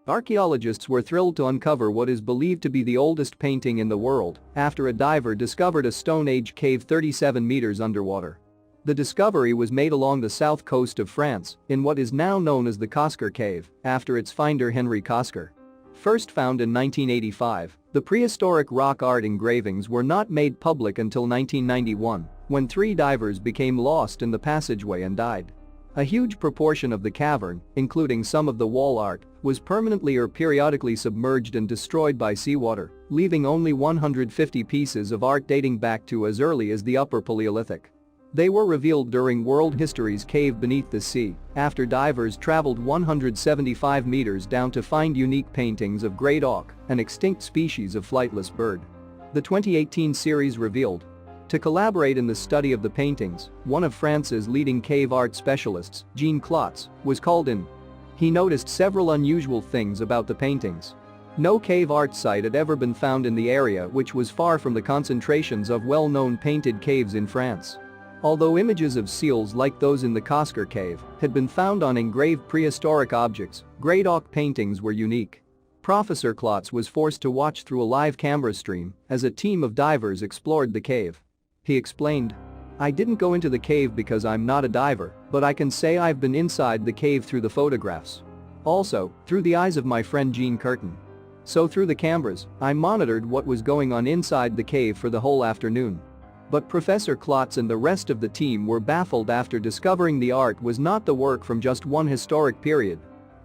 Archaeologists were thrilled to uncover what is believed to be the oldest painting in the world after a diver discovered a Stone Age cave 37 meters underwater. The discovery was made along the south coast of France, in what is now known as the Cosquer Cave, after its finder Henry Cosquer. First found in 1985, the prehistoric rock art engravings were not made public until 1991, when 3 divers became lost in the passageway and died. A huge proportion of the cavern, including some of the wall art, was permanently or periodically submerged and destroyed by seawater, leaving only 150 pieces of art dating back to as early as the Upper Paleolithic. They were revealed during World History's Cave Beneath the Sea, after divers traveled 175 meters down to find unique paintings of great auk, an extinct species of flightless bird. The 2018 series revealed. To collaborate in the study of the paintings, one of France's leading cave art specialists, Jean Clotz, was called in. He noticed several unusual things about the paintings. No cave art site had ever been found in the area, which was far from the concentrations of well-known painted caves in France. Although images of seals like those in the Cosquer Cave had been found on engraved prehistoric objects, great auk paintings were unique. Professor Klotz was forced to watch through a live camera stream as a team of divers explored the cave. He explained, "I didn't go into the cave because I'm not a diver, but I can say I've been inside the cave through the photographs. Also, through the eyes of my friend Jean Curtin. So through the cameras, I monitored what was going on inside the cave for the whole afternoon." But Professor Klotz and the rest of the team were baffled after discovering the art was not the work from just one historic period.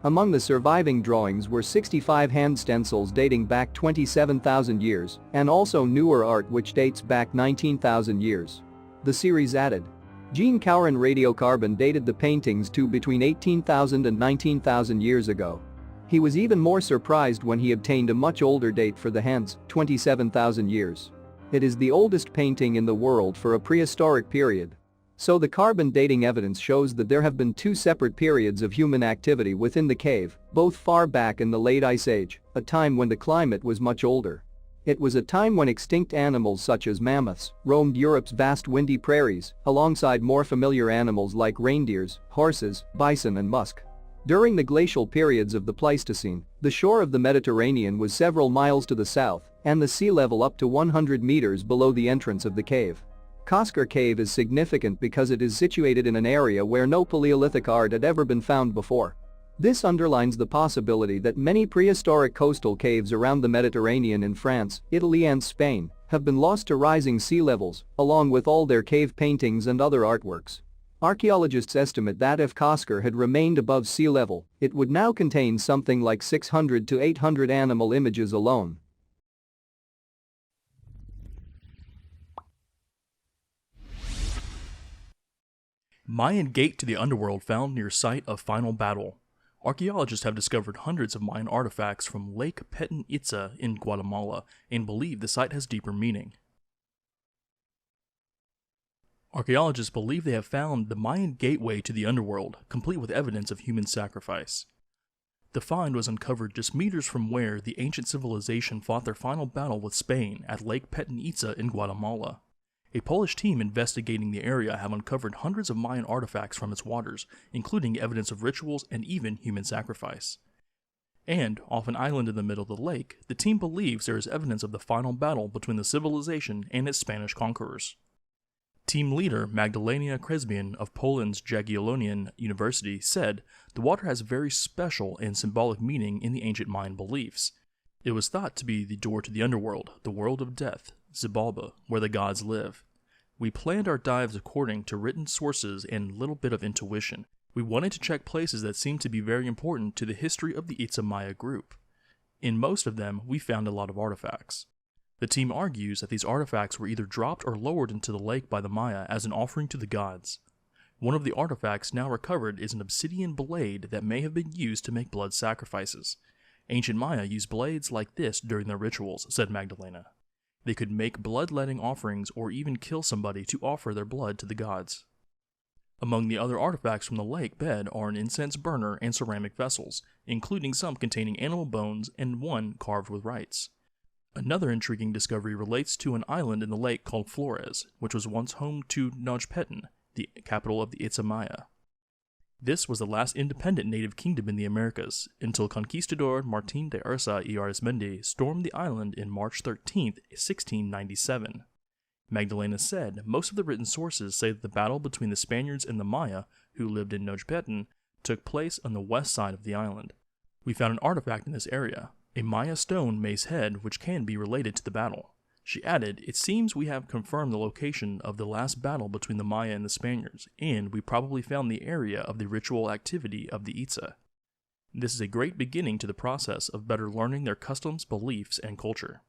Among the surviving drawings were 65 hand stencils dating back 27,000 years, and also newer art which dates back 19,000 years. The series added. Jean Cowran radiocarbon dated the paintings to between 18,000 and 19,000 years ago. He was even more surprised when he obtained a much older date for the hands, 27,000 years. It is the oldest painting in the world for a prehistoric period. So the carbon dating evidence shows that there have been 2 separate periods of human activity within the cave, both far back in the late Ice Age, a time when the climate was much older. It was a time when extinct animals such as mammoths roamed Europe's vast windy prairies, alongside more familiar animals like reindeers, horses, bison and musk. During the glacial periods of the Pleistocene, the shore of the Mediterranean was several miles to the south, and the sea level up to 100 meters below the entrance of the cave. Cosquer Cave is significant because it is situated in an area where no Paleolithic art had ever been found before. This underlines the possibility that many prehistoric coastal caves around the Mediterranean in France, Italy and Spain have been lost to rising sea levels, along with all their cave paintings and other artworks. Archaeologists estimate that if Cosquer had remained above sea level, it would now contain something like 600 to 800 animal images alone. Mayan gate to the underworld found near site of final battle. Archaeologists have discovered hundreds of Mayan artifacts from Lake Petén Itza in Guatemala and believe the site has deeper meaning. Archaeologists believe they have found the Mayan gateway to the underworld, complete with evidence of human sacrifice. The find was uncovered just meters from where the ancient civilization fought their final battle with Spain at Lake Petén Itza in Guatemala. A Polish team investigating the area have uncovered hundreds of Mayan artifacts from its waters, including evidence of rituals and even human sacrifice. And, off an island in the middle of the lake, the team believes there is evidence of the final battle between the civilization and its Spanish conquerors. Team leader Magdalena Kresbian of Poland's Jagiellonian University said, "The water has very special and symbolic meaning in the ancient Mayan beliefs. It was thought to be the door to the underworld, the world of death, Xibalba, where the gods live. We planned our dives according to written sources and a little bit of intuition. We wanted to check places that seemed to be very important to the history of the Itza Maya group. In most of them, we found a lot of artifacts." The team argues that these artifacts were either dropped or lowered into the lake by the Maya as an offering to the gods. One of the artifacts now recovered is an obsidian blade that may have been used to make blood sacrifices. Ancient Maya used blades like this during their rituals, said Magdalena. They could make bloodletting offerings or even kill somebody to offer their blood to the gods. Among the other artifacts from the lake bed are an incense burner and ceramic vessels, including some containing animal bones and one carved with rites. Another intriguing discovery relates to an island in the lake called Flores, which was once home to Nojpeten, the capital of the Itza Maya. This was the last independent native kingdom in the Americas, until Conquistador Martín de Ursa y Arizmendi stormed the island in March 13, 1697. Magdalena said most of the written sources say that the battle between the Spaniards and the Maya, who lived in Nojpetan, took place on the west side of the island. We found an artifact in this area, a Maya stone mace head which can be related to the battle. She added, "It seems we have confirmed the location of the last battle between the Maya and the Spaniards, and we probably found the area of the ritual activity of the Itza. This is a great beginning to the process of better learning their customs, beliefs, and culture."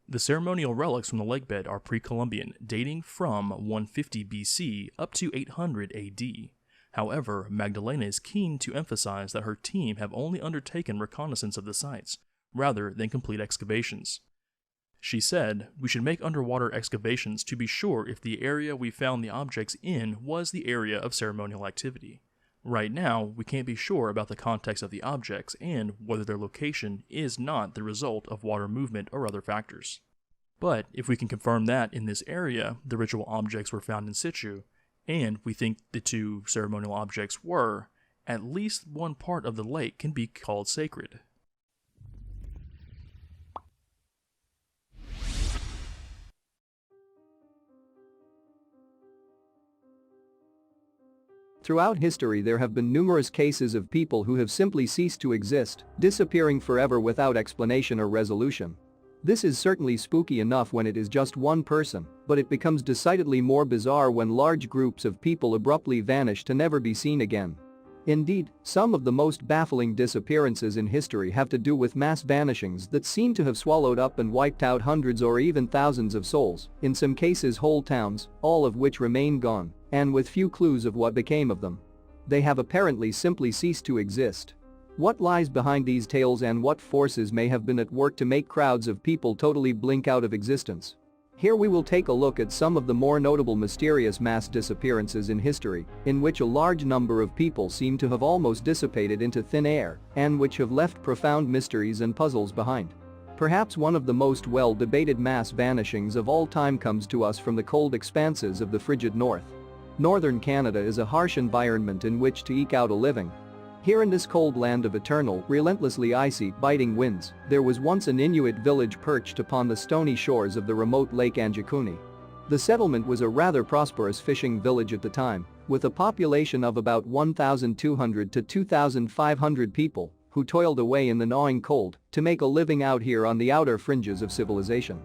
The ceremonial relics from the lake bed are pre-Columbian, dating from 150 BC up to 800 AD. However, Magdalena is keen to emphasize that her team have only undertaken reconnaissance of the sites, rather than complete excavations. She said, "We should make underwater excavations to be sure if the area we found the objects in was the area of ceremonial activity. Right now, we can't be sure about the context of the objects and whether their location is not the result of water movement or other factors. But if we can confirm that in this area the ritual objects were found in situ, and we think the two ceremonial objects were, at least one part of the lake can be called sacred." Throughout history there have been numerous cases of people who have simply ceased to exist, disappearing forever without explanation or resolution. This is certainly spooky enough when it is just one person, but it becomes decidedly more bizarre when large groups of people abruptly vanish to never be seen again. Indeed, some of the most baffling disappearances in history have to do with mass vanishings that seem to have swallowed up and wiped out hundreds or even thousands of souls, in some cases whole towns, all of which remain gone, and with few clues of what became of them. They have apparently simply ceased to exist. What lies behind these tales and what forces may have been at work to make crowds of people totally blink out of existence? Here we will take a look at some of the more notable mysterious mass disappearances in history, in which a large number of people seem to have almost dissipated into thin air, and which have left profound mysteries and puzzles behind. Perhaps one of the most well-debated mass vanishings of all time comes to us from the cold expanses of the frigid north. Northern Canada is a harsh environment in which to eke out a living. Here in this cold land of eternal, relentlessly icy, biting winds, there was once an Inuit village perched upon the stony shores of the remote Lake Anjikuni. The settlement was a rather prosperous fishing village at the time, with a population of about 1,200 to 2,500 people, who toiled away in the gnawing cold to make a living out here on the outer fringes of civilization.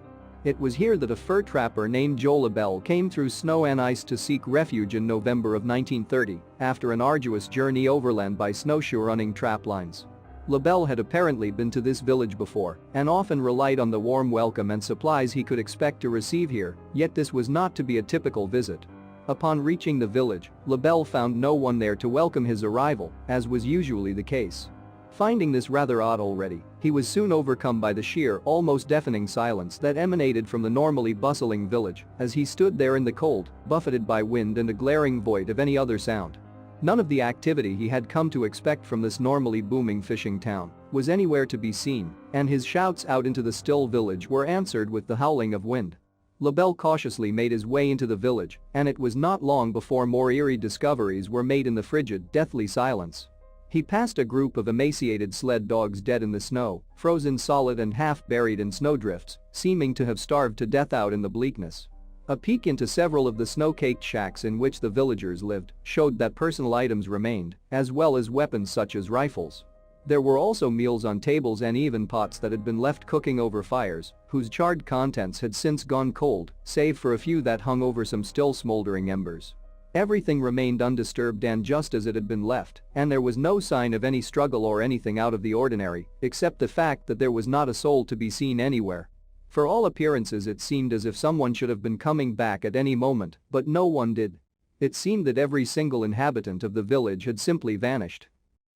It was here that a fur trapper named Joe LaBelle came through snow and ice to seek refuge in November of 1930, after an arduous journey overland by snowshoe running trap lines. LaBelle had apparently been to this village before and often relied on the warm welcome and supplies he could expect to receive here, yet this was not to be a typical visit. Upon reaching the village, LaBelle found no one there to welcome his arrival, as was usually the case. Finding this rather odd already, he was soon overcome by the sheer, almost deafening silence that emanated from the normally bustling village as he stood there in the cold, buffeted by wind and a glaring void of any other sound. None of the activity he had come to expect from this normally booming fishing town was anywhere to be seen, and his shouts out into the still village were answered with the howling of wind. LaBelle cautiously made his way into the village, and it was not long before more eerie discoveries were made in the frigid, deathly silence. He passed a group of emaciated sled dogs dead in the snow, frozen solid and half buried in snowdrifts, seeming to have starved to death out in the bleakness. A peek into several of the snow-caked shacks in which the villagers lived showed that personal items remained, as well as weapons such as rifles. There were also meals on tables and even pots that had been left cooking over fires, whose charred contents had since gone cold, save for a few that hung over some still smoldering embers. Everything remained undisturbed and just as it had been left, and there was no sign of any struggle or anything out of the ordinary, except the fact that there was not a soul to be seen anywhere. For all appearances it seemed as if someone should have been coming back at any moment, but no one did. It seemed that every single inhabitant of the village had simply vanished.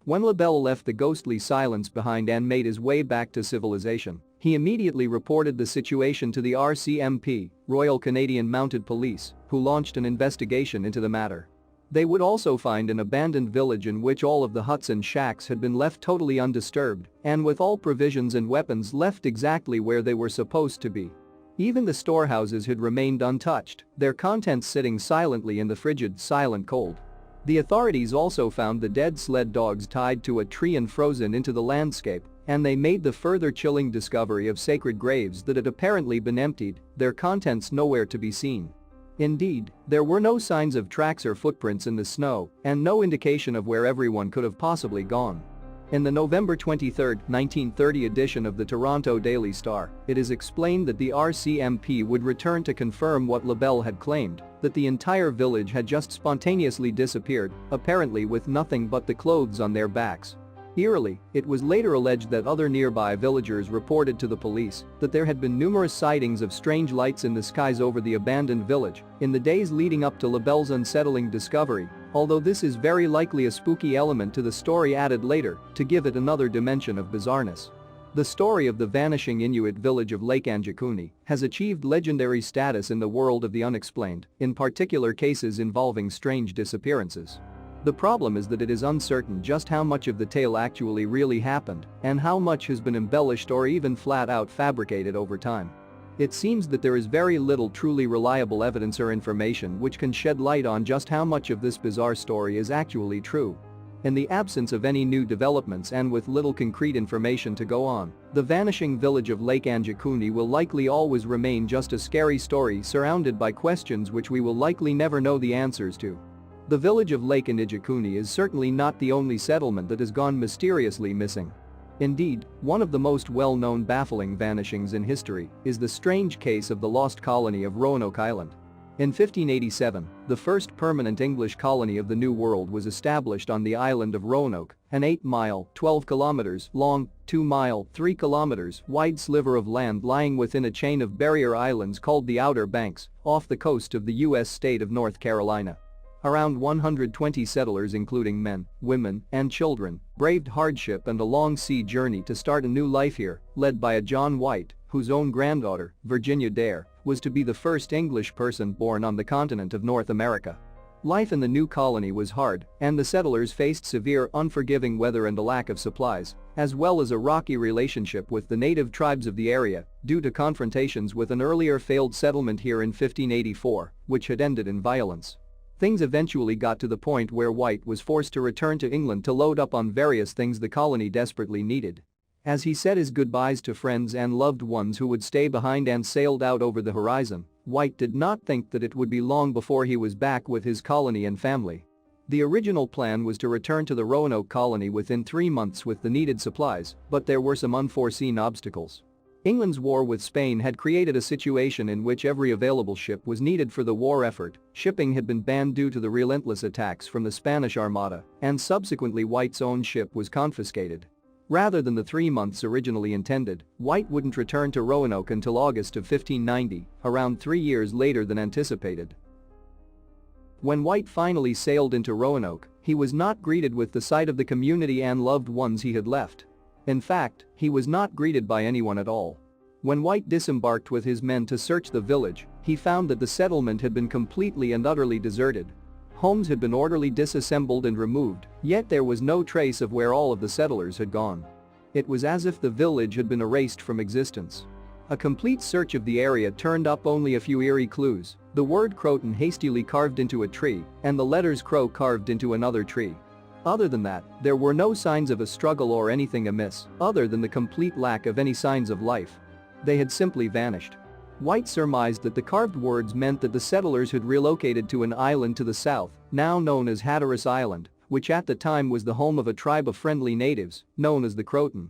When LaBelle left the ghostly silence behind and made his way back to civilization, he immediately reported the situation to the RCMP, Royal Canadian Mounted Police, who launched an investigation into the matter. They would also find an abandoned village in which all of the huts and shacks had been left totally undisturbed and with all provisions and weapons left exactly where they were supposed to be. Even the storehouses had remained untouched, their contents sitting silently in the frigid, silent cold. The authorities also found the dead sled dogs tied to a tree and frozen into the landscape, and they made the further chilling discovery of sacred graves that had apparently been emptied, their contents nowhere to be seen. Indeed, there were no signs of tracks or footprints in the snow, and no indication of where everyone could have possibly gone. In the November 23, 1930 edition of the Toronto Daily Star, it is explained that the RCMP would return to confirm what Labelle had claimed, that the entire village had just spontaneously disappeared, apparently with nothing but the clothes on their backs. Eerily, it was later alleged that other nearby villagers reported to the police that there had been numerous sightings of strange lights in the skies over the abandoned village in the days leading up to Labelle's unsettling discovery, although this is very likely a spooky element to the story added later to give it another dimension of bizarreness. The story of the vanishing Inuit village of Lake Anjikuni has achieved legendary status in the world of the unexplained, in particular cases involving strange disappearances. The problem is that it is uncertain just how much of the tale actually really happened and how much has been embellished or even flat out fabricated over time. It seems that there is very little truly reliable evidence or information which can shed light on just how much of this bizarre story is actually true. In the absence of any new developments and with little concrete information to go on, the vanishing village of Lake Anjikuni will likely always remain just a scary story surrounded by questions which we will likely never know the answers to. The village of Lake Anjikuni is certainly not the only settlement that has gone mysteriously missing. Indeed, one of the most well-known baffling vanishings in history is the strange case of the lost colony of Roanoke Island. In 1587, the first permanent English colony of the New World was established on the island of Roanoke, an 8-mile (12 kilometers) long, 2-mile (3 kilometers) wide sliver of land lying within a chain of barrier islands called the Outer Banks, off the coast of the U.S. state of North Carolina. Around 120 settlers including men, women, and children braved hardship and a long sea journey to start a new life here, led by a John White, whose own granddaughter, Virginia Dare, was to be the first English person born on the continent of North America. Life in the new colony was hard, and the settlers faced severe, unforgiving weather and a lack of supplies, as well as a rocky relationship with the native tribes of the area due to confrontations with an earlier failed settlement here in 1584, which had ended in violence. Things eventually got to the point where White was forced to return to England to load up on various things the colony desperately needed. As he said his goodbyes to friends and loved ones who would stay behind and sailed out over the horizon, White did not think that it would be long before he was back with his colony and family. The original plan was to return to the Roanoke colony within 3 months with the needed supplies, but there were some unforeseen obstacles. England's war with Spain had created a situation in which every available ship was needed for the war effort. Shipping had been banned due to the relentless attacks from the Spanish Armada, and subsequently White's own ship was confiscated. Rather than the 3 months originally intended, White wouldn't return to Roanoke until August of 1590, around 3 years later than anticipated. When White finally sailed into Roanoke, he was not greeted with the sight of the community and loved ones he had left. In fact, he was not greeted by anyone at all. When White disembarked with his men to search the village, he found that the settlement had been completely and utterly deserted. Homes had been orderly disassembled and removed, yet there was no trace of where all of the settlers had gone. It was as if the village had been erased from existence. A complete search of the area turned up only a few eerie clues: the word Croton hastily carved into a tree and the letters Crow carved into another tree. Other than that, there were no signs of a struggle or anything amiss, other than the complete lack of any signs of life. They had simply vanished. White surmised that the carved words meant that the settlers had relocated to an island to the south, now known as Hatteras Island, which at the time was the home of a tribe of friendly natives, known as the Croton.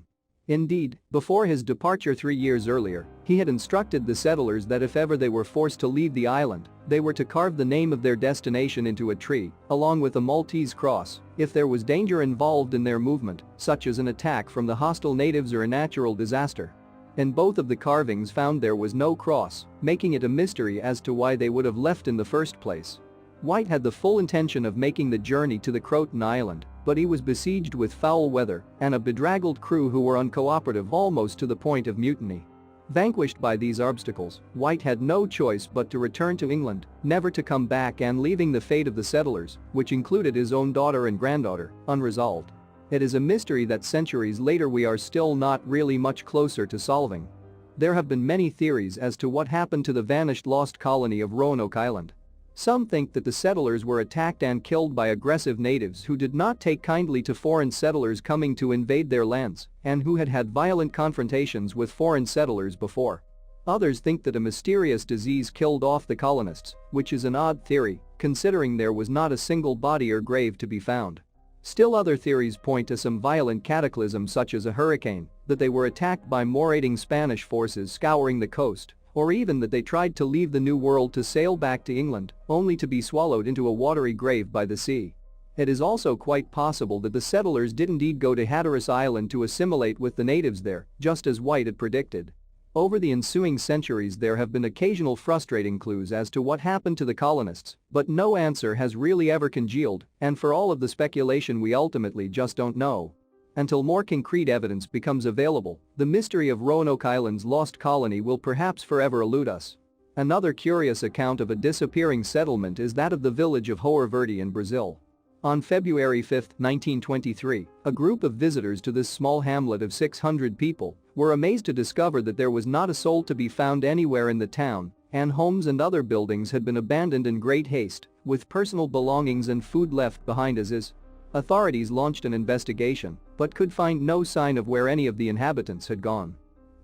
Indeed, before his departure 3 years earlier, he had instructed the settlers that if ever they were forced to leave the island, they were to carve the name of their destination into a tree, along with a Maltese cross, if there was danger involved in their movement, such as an attack from the hostile natives or a natural disaster. In both of the carvings found there was no cross, making it a mystery as to why they would have left in the first place. White had the full intention of making the journey to the Croton Island, but he was besieged with foul weather and a bedraggled crew who were uncooperative almost to the point of mutiny. Vanquished by these obstacles, White had no choice but to return to England, never to come back, and leaving the fate of the settlers, which included his own daughter and granddaughter, unresolved. It is a mystery that centuries later we are still not really much closer to solving. There have been many theories as to what happened to the vanished lost colony of Roanoke Island. Some think that the settlers were attacked and killed by aggressive natives who did not take kindly to foreign settlers coming to invade their lands and who had had violent confrontations with foreign settlers before. Others think that a mysterious disease killed off the colonists, which is an odd theory, considering there was not a single body or grave to be found. Still other theories point to some violent cataclysm such as a hurricane, that they were attacked by marauding Spanish forces scouring the coast, or even that they tried to leave the New World to sail back to England, only to be swallowed into a watery grave by the sea. It is also quite possible that the settlers did indeed go to Hatteras Island to assimilate with the natives there, just as White had predicted. Over the ensuing centuries there have been occasional frustrating clues as to what happened to the colonists, but no answer has really ever congealed, and for all of the speculation we ultimately just don't know. Until more concrete evidence becomes available, the mystery of Roanoke Island's lost colony will perhaps forever elude us. Another curious account of a disappearing settlement is that of the village of Hoar Verde in Brazil. On February 5, 1923, a group of visitors to this small hamlet of 600 people were amazed to discover that there was not a soul to be found anywhere in the town, and homes and other buildings had been abandoned in great haste, with personal belongings and food left behind as is. Authorities launched an investigation, but could find no sign of where any of the inhabitants had gone.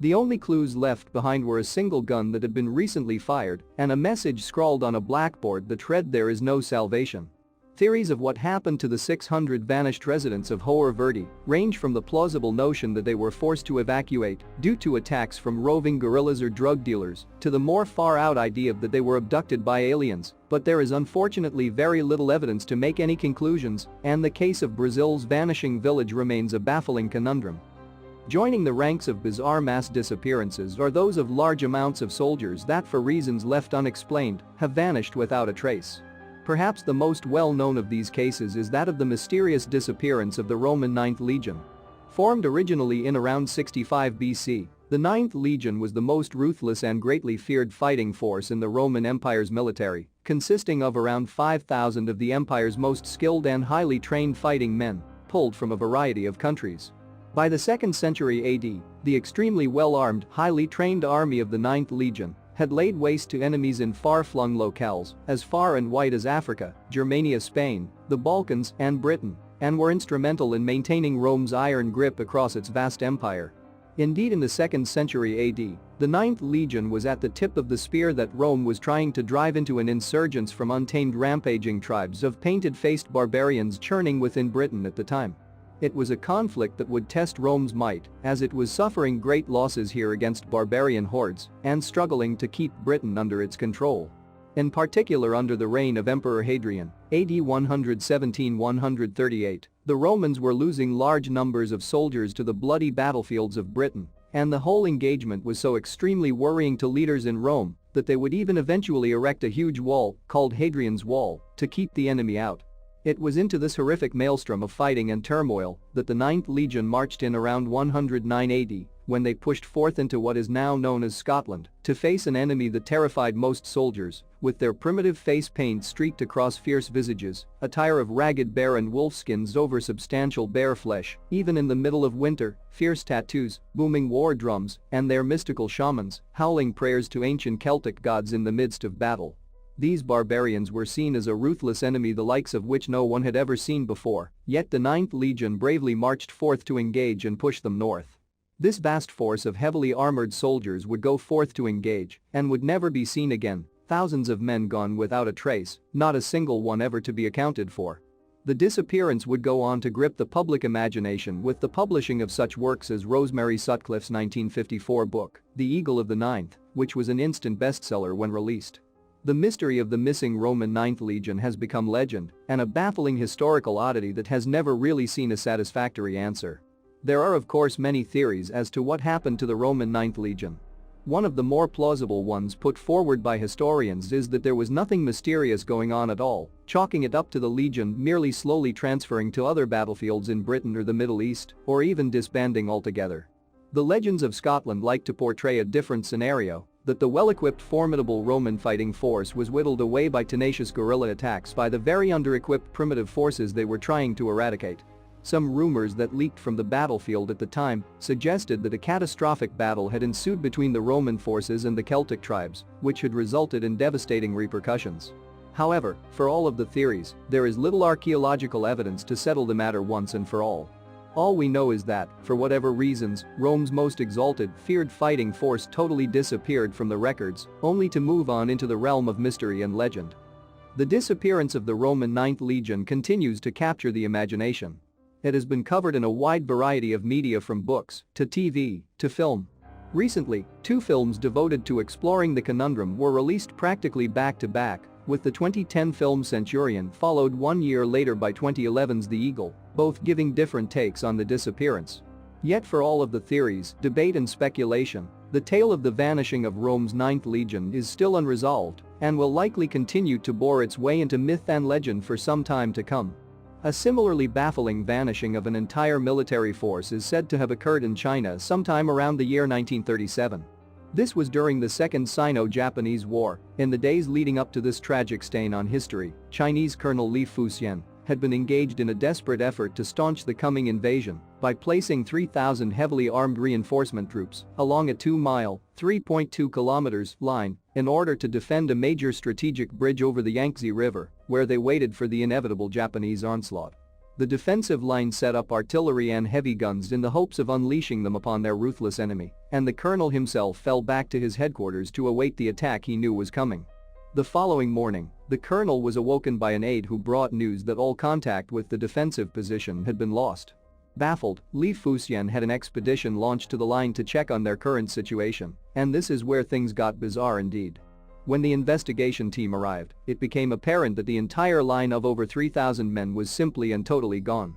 The only clues left behind were a single gun that had been recently fired and a message scrawled on a blackboard that read, "There is no salvation." Theories of what happened to the 600 vanished residents of Hoar Verde range from the plausible notion that they were forced to evacuate due to attacks from roving guerrillas or drug dealers to the more far-out idea that they were abducted by aliens, but there is unfortunately very little evidence to make any conclusions, and the case of Brazil's vanishing village remains a baffling conundrum. Joining the ranks of bizarre mass disappearances are those of large amounts of soldiers that, for reasons left unexplained, have vanished without a trace. Perhaps the most well-known of these cases is that of the mysterious disappearance of the Roman 9th Legion. Formed originally in around 65 BC, the 9th Legion was the most ruthless and greatly feared fighting force in the Roman Empire's military, consisting of around 5,000 of the empire's most skilled and highly trained fighting men, pulled from a variety of countries. By the 2nd century AD, the extremely well-armed, highly trained army of the 9th Legion had laid waste to enemies in far-flung locales as far and wide as Africa, Germania, Spain, the Balkans, and Britain, and were instrumental in maintaining Rome's iron grip across its vast empire. Indeed, in the 2nd century AD, the 9th Legion was at the tip of the spear that Rome was trying to drive into an insurgence from untamed rampaging tribes of painted-faced barbarians churning within Britain at the time. It was a conflict that would test Rome's might, as it was suffering great losses here against barbarian hordes and struggling to keep Britain under its control. In particular, under the reign of Emperor Hadrian, AD 117-138, the Romans were losing large numbers of soldiers to the bloody battlefields of Britain, and the whole engagement was so extremely worrying to leaders in Rome that they would even eventually erect a huge wall, called Hadrian's Wall, to keep the enemy out. It was into this horrific maelstrom of fighting and turmoil that the 9th Legion marched in around 109 AD, when they pushed forth into what is now known as Scotland, to face an enemy that terrified most soldiers, with their primitive face paint streaked across fierce visages, attire of ragged bear and wolf skins over substantial bear flesh, even in the middle of winter, fierce tattoos, booming war drums, and their mystical shamans, howling prayers to ancient Celtic gods in the midst of battle. These barbarians were seen as a ruthless enemy the likes of which no one had ever seen before, yet the 9th Legion bravely marched forth to engage and push them north. This vast force of heavily armored soldiers would go forth to engage and would never be seen again, thousands of men gone without a trace, not a single one ever to be accounted for. The disappearance would go on to grip the public imagination with the publishing of such works as Rosemary Sutcliffe's 1954 book, The Eagle of the Ninth, which was an instant bestseller when released. The mystery of the missing Roman 9th Legion has become legend and a baffling historical oddity that has never really seen a satisfactory answer. There are of course many theories as to what happened to the Roman 9th Legion. One of the more plausible ones put forward by historians is that there was nothing mysterious going on at all, chalking it up to the Legion merely slowly transferring to other battlefields in Britain or the Middle East, or even disbanding altogether. The legends of Scotland like to portray a different scenario, that the well-equipped formidable Roman fighting force was whittled away by tenacious guerrilla attacks by the very under-equipped primitive forces they were trying to eradicate. Some rumors that leaked from the battlefield at the time suggested that a catastrophic battle had ensued between the Roman forces and the Celtic tribes, which had resulted in devastating repercussions. However, for all of the theories, there is little archaeological evidence to settle the matter once and for all. All we know is that, for whatever reasons, Rome's most exalted, feared fighting force totally disappeared from the records, only to move on into the realm of mystery and legend. The disappearance of the Roman Ninth Legion continues to capture the imagination. It has been covered in a wide variety of media, from books, to TV, to film. Recently, 2 films devoted to exploring the conundrum were released practically back-to-back, with the 2010 film Centurion followed 1 year later by 2011's The Eagle, both giving different takes on the disappearance. Yet for all of the theories, debate and speculation, the tale of the vanishing of Rome's Ninth Legion is still unresolved and will likely continue to bore its way into myth and legend for some time to come. A similarly baffling vanishing of an entire military force is said to have occurred in China sometime around the year 1937. This was during the Second Sino-Japanese War. In the days leading up to this tragic stain on history, Chinese Colonel Li Fuxian had been engaged in a desperate effort to staunch the coming invasion by placing 3,000 heavily armed reinforcement troops along a 2-mile (3.2 kilometers) line in order to defend a major strategic bridge over the Yangtze River, where they waited for the inevitable Japanese onslaught. The defensive line set up artillery and heavy guns in the hopes of unleashing them upon their ruthless enemy, and the colonel himself fell back to his headquarters to await the attack he knew was coming. The following morning, the colonel was awoken by an aide who brought news that all contact with the defensive position had been lost. Baffled, Li Fuxian had an expedition launched to the line to check on their current situation, and this is where things got bizarre indeed. When the investigation team arrived, it became apparent that the entire line of over 3,000 men was simply and totally gone.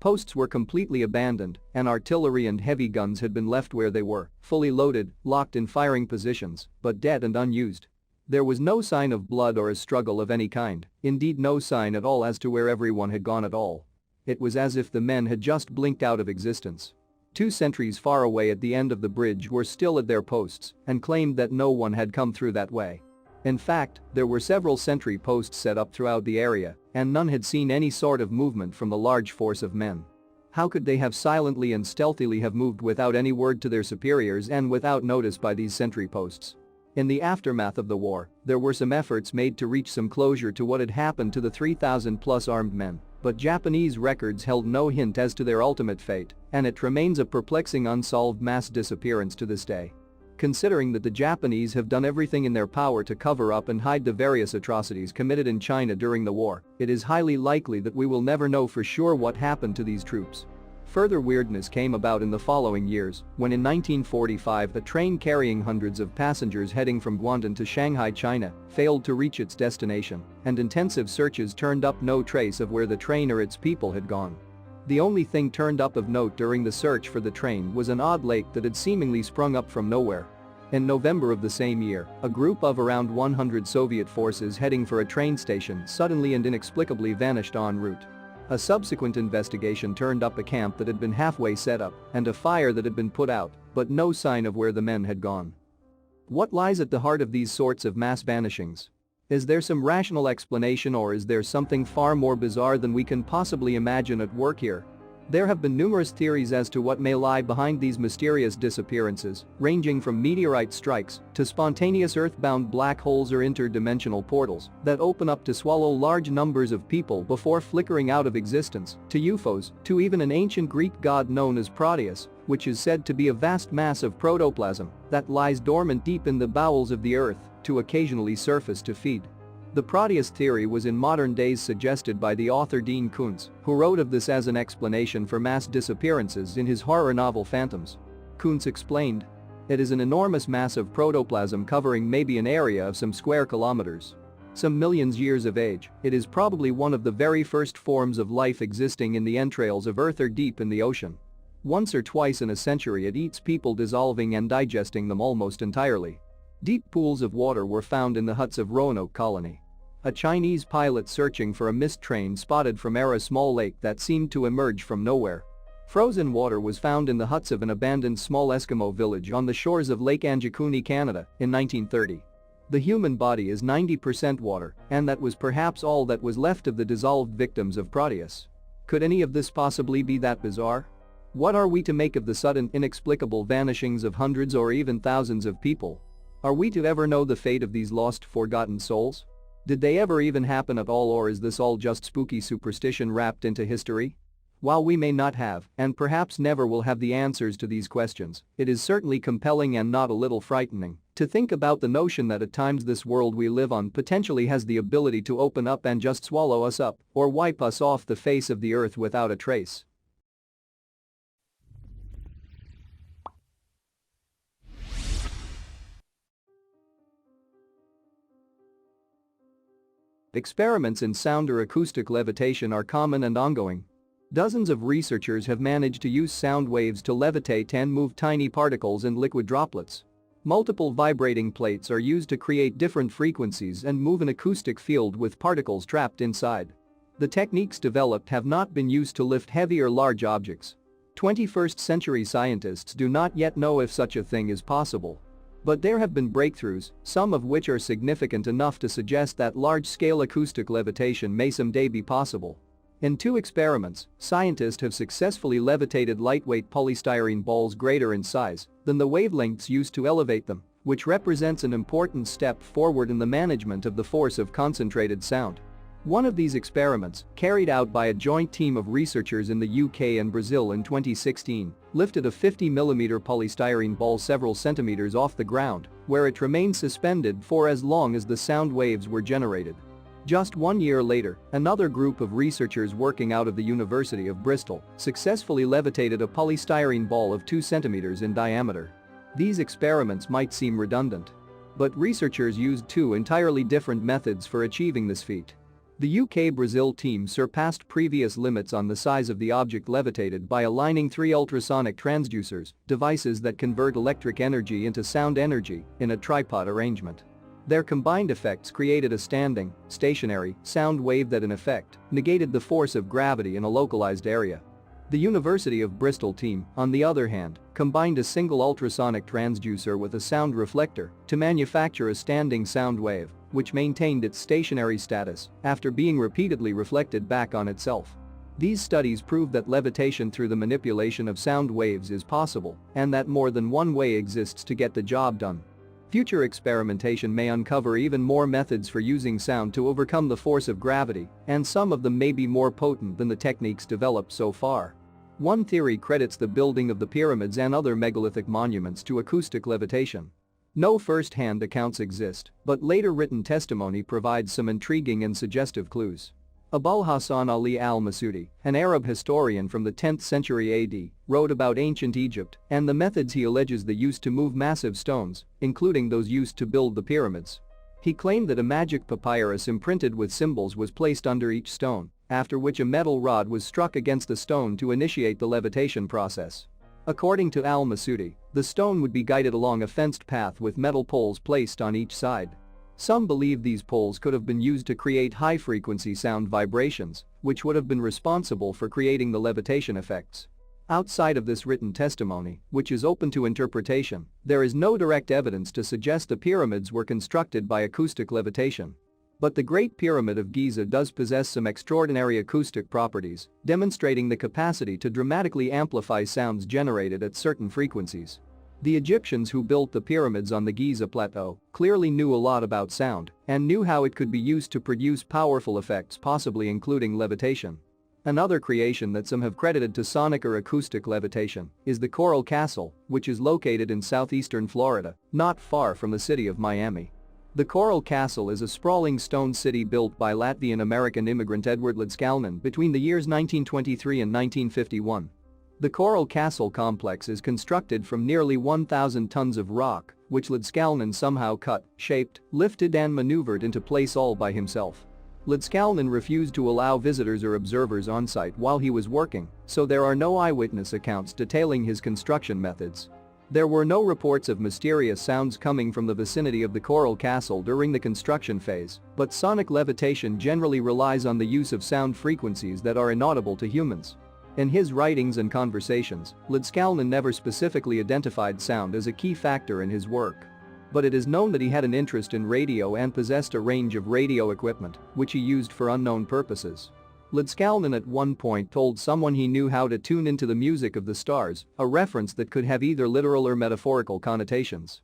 Posts were completely abandoned, and artillery and heavy guns had been left where they were, fully loaded, locked in firing positions, but dead and unused. There was no sign of blood or a struggle of any kind, indeed no sign at all as to where everyone had gone at all. It was as if the men had just blinked out of existence. 2 sentries far away at the end of the bridge were still at their posts and claimed that no one had come through that way. In fact, there were several sentry posts set up throughout the area, and none had seen any sort of movement from the large force of men. How could they have silently and stealthily have moved without any word to their superiors and without notice by these sentry posts? In the aftermath of the war, there were some efforts made to reach some closure to what had happened to the 3,000-plus armed men, but Japanese records held no hint as to their ultimate fate, and it remains a perplexing unsolved mass disappearance to this day. Considering that the Japanese have done everything in their power to cover up and hide the various atrocities committed in China during the war, it is highly likely that we will never know for sure what happened to these troops. Further weirdness came about in the following years, when in 1945 a train carrying hundreds of passengers heading from Guangdong to Shanghai, China, failed to reach its destination, and intensive searches turned up no trace of where the train or its people had gone. The only thing turned up of note during the search for the train was an odd lake that had seemingly sprung up from nowhere. In November of the same year, a group of around 100 Soviet forces heading for a train station suddenly and inexplicably vanished en route. A subsequent investigation turned up a camp that had been halfway set up and a fire that had been put out, but no sign of where the men had gone. What lies at the heart of these sorts of mass vanishings? Is there some rational explanation, or is there something far more bizarre than we can possibly imagine at work here? There have been numerous theories as to what may lie behind these mysterious disappearances, ranging from meteorite strikes to spontaneous earthbound black holes or interdimensional portals that open up to swallow large numbers of people before flickering out of existence, to UFOs, to even an ancient Greek god known as Proteus, which is said to be a vast mass of protoplasm that lies dormant deep in the bowels of the earth to occasionally surface to feed. The Proteus theory was in modern days suggested by the author Dean Koontz, who wrote of this as an explanation for mass disappearances in his horror novel Phantoms. Koontz explained, "It is an enormous mass of protoplasm covering maybe an area of some square kilometers. Some millions years of age, it is probably one of the very first forms of life existing in the entrails of Earth or deep in the ocean. Once or twice in a century it eats people, dissolving and digesting them almost entirely." Deep pools of water were found in the huts of Roanoke Colony. A Chinese pilot searching for a missed train spotted from air a small lake that seemed to emerge from nowhere. Frozen water was found in the huts of an abandoned small Eskimo village on the shores of Lake Anjikuni, Canada, in 1930. The human body is 90% water, and that was perhaps all that was left of the dissolved victims of Proteus. Could any of this possibly be that bizarre? What are we to make of the sudden, inexplicable vanishings of hundreds or even thousands of people? Are we to ever know the fate of these lost, forgotten souls? Did they ever even happen at all, or is this all just spooky superstition wrapped into history? While we may not have, and perhaps never will have the answers to these questions, it is certainly compelling and not a little frightening to think about the notion that at times this world we live on potentially has the ability to open up and just swallow us up or wipe us off the face of the earth without a trace. Experiments in sound or acoustic levitation are common and ongoing. Dozens of researchers have managed to use sound waves to levitate and move tiny particles and liquid droplets. Multiple vibrating plates are used to create different frequencies and move an acoustic field with particles trapped inside. The techniques developed have not been used to lift heavy or large objects. 21st century scientists do not yet know if such a thing is possible. But there have been breakthroughs, some of which are significant enough to suggest that large-scale acoustic levitation may someday be possible. In 2 experiments, scientists have successfully levitated lightweight polystyrene balls greater in size than the wavelengths used to elevate them, which represents an important step forward in the management of the force of concentrated sound. One of these experiments, carried out by a joint team of researchers in the UK and Brazil in 2016, lifted a 50mm polystyrene ball several centimeters off the ground, where it remained suspended for as long as the sound waves were generated. Just 1 year later, another group of researchers working out of the University of Bristol successfully levitated a polystyrene ball of 2 centimeters in diameter. These experiments might seem redundant. But researchers used 2 entirely different methods for achieving this feat. The UK-Brazil team surpassed previous limits on the size of the object levitated by aligning 3 ultrasonic transducers, devices that convert electric energy into sound energy, in a tripod arrangement. Their combined effects created a standing, stationary, sound wave that in effect negated the force of gravity in a localized area. The University of Bristol team, on the other hand, combined a single ultrasonic transducer with a sound reflector to manufacture a standing sound wave, which maintained its stationary status after being repeatedly reflected back on itself. These studies prove that levitation through the manipulation of sound waves is possible and that more than one way exists to get the job done. Future experimentation may uncover even more methods for using sound to overcome the force of gravity, and some of them may be more potent than the techniques developed so far. One theory credits the building of the pyramids and other megalithic monuments to acoustic levitation. No first-hand accounts exist, but later written testimony provides some intriguing and suggestive clues. Abul Hassan Ali al-Masudi, an Arab historian from the 10th century AD, wrote about ancient Egypt and the methods he alleges they used to move massive stones, including those used to build the pyramids. He claimed that a magic papyrus imprinted with symbols was placed under each stone, after which a metal rod was struck against the stone to initiate the levitation process. According to al-Masudi, the stone would be guided along a fenced path with metal poles placed on each side. Some believe these poles could have been used to create high-frequency sound vibrations, which would have been responsible for creating the levitation effects. Outside of this written testimony, which is open to interpretation, there is no direct evidence to suggest the pyramids were constructed by acoustic levitation. But the Great Pyramid of Giza does possess some extraordinary acoustic properties, demonstrating the capacity to dramatically amplify sounds generated at certain frequencies. The Egyptians who built the pyramids on the Giza Plateau clearly knew a lot about sound and knew how it could be used to produce powerful effects, possibly including levitation. Another creation that some have credited to sonic or acoustic levitation is the Coral Castle, which is located in southeastern Florida, not far from the city of Miami. The Coral Castle is a sprawling stone city built by Latvian-American immigrant Edward Lidskalnin between the years 1923 and 1951. The Coral Castle complex is constructed from nearly 1,000 tons of rock, which Lidskalnin somehow cut, shaped, lifted and maneuvered into place all by himself. Lidskalnin refused to allow visitors or observers on site while he was working, so there are no eyewitness accounts detailing his construction methods. There were no reports of mysterious sounds coming from the vicinity of the Coral Castle during the construction phase, but sonic levitation generally relies on the use of sound frequencies that are inaudible to humans. In his writings and conversations, Lidskalnin never specifically identified sound as a key factor in his work. But it is known that he had an interest in radio and possessed a range of radio equipment, which he used for unknown purposes. Lidskalnin at one point told someone he knew how to tune into the music of the stars, a reference that could have either literal or metaphorical connotations.